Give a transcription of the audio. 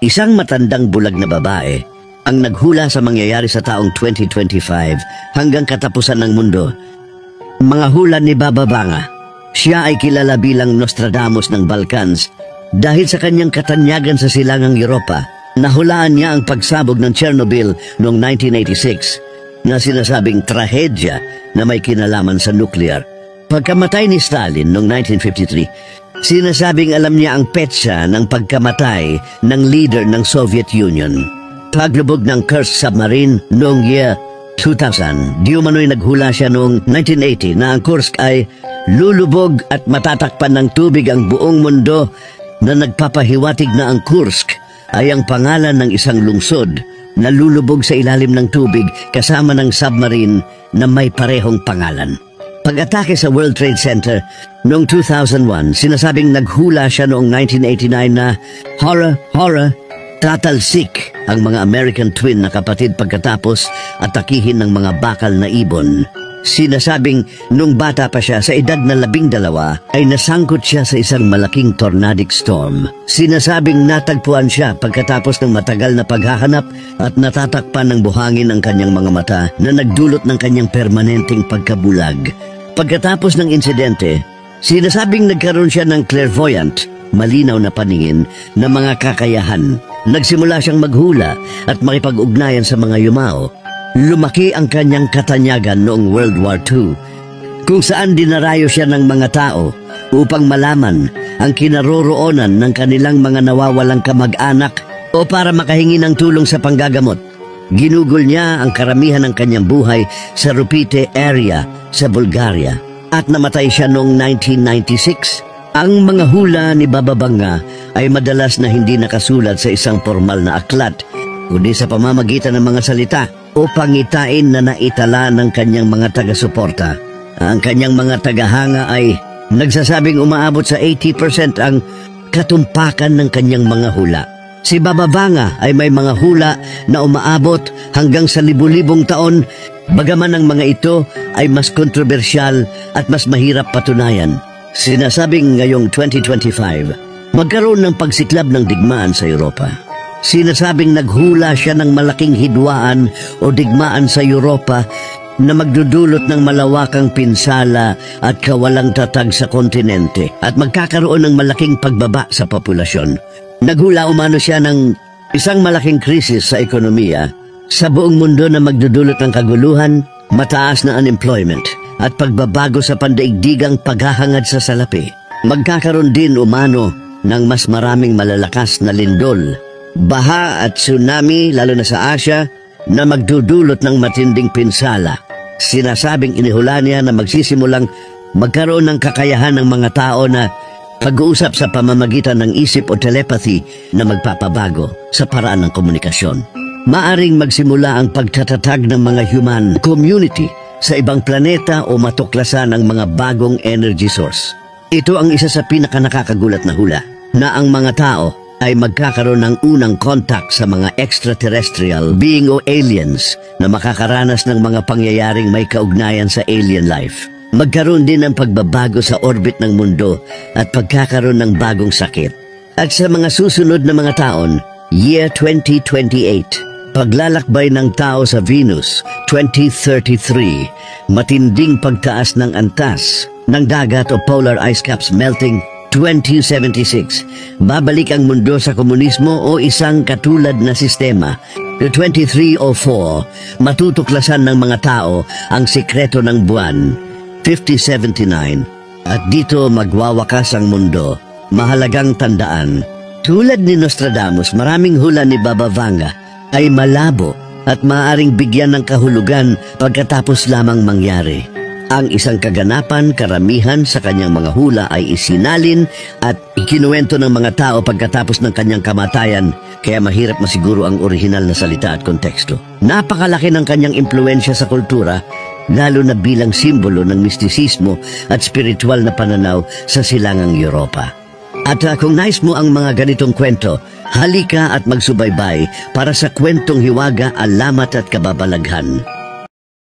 Isang matandang bulag na babae ang naghula sa mangyayari sa taong 2025 hanggang katapusan ng mundo. Mga hula ni Baba Vanga. Siya ay kilala bilang Nostradamus ng Balkans dahil sa kanyang katanyagan sa silangang Europa. Nahulaan niya ang pagsabog ng Chernobyl noong 1986 na sinasabing trahedya na may kinalaman sa nuclear. Pagkamatay ni Stalin noong 1953, sinasabing alam niya ang petsa ng pagkamatay ng leader ng Soviet Union. Paglubog ng Kursk submarine noong year 2000, di umano'y naghula siya noong 1980 na ang Kursk ay lulubog at matatakpan ng tubig ang buong mundo, na nagpapahiwatig na ang Kursk ay ang pangalan ng isang lungsod na lulubog sa ilalim ng tubig kasama ng submarine na may parehong pangalan. Pag-atake sa World Trade Center noong 2001, sinasabing naghula siya noong 1989 na horror, tatalsik ang mga American twin na kapatid pagkatapos atakihin ng mga bakal na ibon. Sinasabing nung bata pa siya sa edad na 12 ay nasangkot siya sa isang malaking tornadic storm. Sinasabing natagpuan siya pagkatapos ng matagal na paghahanap at natatakpan ng buhangin ang kanyang mga mata na nagdulot ng kanyang permanenteng pagkabulag. Pagkatapos ng insidente, sinasabing nagkaroon siya ng clairvoyant, malinaw na paningin na mga kakayahan. Nagsimula siyang maghula at makipag-ugnayan sa mga yumao. Lumaki ang kanyang katanyagan noong World War II, kung saan dinarayo siya ng mga tao upang malaman ang kinaroroonan ng kanilang mga nawawalang kamag-anak o para makahingi ng tulong sa panggagamot. Ginugol niya ang karamihan ng kanyang buhay sa Rupite area sa Bulgaria at namatay siya noong 1996. Ang mga hula ni Baba Vanga ay madalas na hindi nakasulat sa isang formal na aklat, kundi sa pamamagitan ng mga salita o pangitain na naitala ng kanyang mga taga-suporta. Ang kanyang mga tagahanga ay nagsasabing umaabot sa 80% ang katumpakan ng kanyang mga hula. Si Baba Vanga ay may mga hula na umaabot hanggang sa libu-libong taon, bagaman ang mga ito ay mas kontrobersyal at mas mahirap patunayan. Sinasabing ngayong 2025, magkaroon ng pagsiklab ng digmaan sa Europa. Sinasabing naghula siya ng malaking hidwaan o digmaan sa Europa na magdudulot ng malawakang pinsala at kawalang tatag sa kontinente at magkakaroon ng malaking pagbaba sa populasyon. Naghula umano siya ng isang malaking krisis sa ekonomiya sa buong mundo na magdudulot ng kaguluhan, mataas na unemployment at pagbabago sa pandaigdigang paghahangad sa salapi. Magkakaroon din umano ng mas maraming malalakas na lindol, baha at tsunami lalo na sa Asia na magdudulot ng matinding pinsala. Sinasabing inihula niya na magsisimulang magkaroon ng kakayahan ng mga tao na pag-uusap sa pamamagitan ng isip o telepathy na magpapabago sa paraan ng komunikasyon. Maaring magsimula ang pagtatatag ng mga human community sa ibang planeta o matuklasan ng mga bagong energy source. Ito ang isa sa pinakanakakagulat na hula, na ang mga tao ay magkakaroon ng unang contact sa mga extraterrestrial being o aliens na makakaranas ng mga pangyayaring may kaugnayan sa alien life. Magkaroon din ng pagbabago sa orbit ng mundo at pagkakaroon ng bagong sakit. At sa mga susunod na mga taon, year 2028, paglalakbay ng tao sa Venus, 2033, matinding pagtaas ng antas ng dagat o polar ice caps melting, 2076, babalik ang mundo sa komunismo o isang katulad na sistema. 2304, matutuklasan ng mga tao ang sikreto ng buwan, 5079, at dito magwawakas ang mundo. Mahalagang tandaan, tulad ni Nostradamus, maraming hula ni Baba Vanga ay malabo at maaaring bigyan ng kahulugan pagkatapos lamang mangyari. Ang isang kaganapan, karamihan sa kanyang mga hula ay isinalin at ikinuwento ng mga tao pagkatapos ng kanyang kamatayan, kaya mahirap masiguro ang orihinal na salita at konteksto. Napakalaki ng kanyang impluensya sa kultura, lalo na bilang simbolo ng mistisismo at spiritual na pananaw sa silangang Europa. At kung nais mo ang mga ganitong kwento, halika at magsubaybay para sa kwentong hiwaga, alamat at kababalaghan.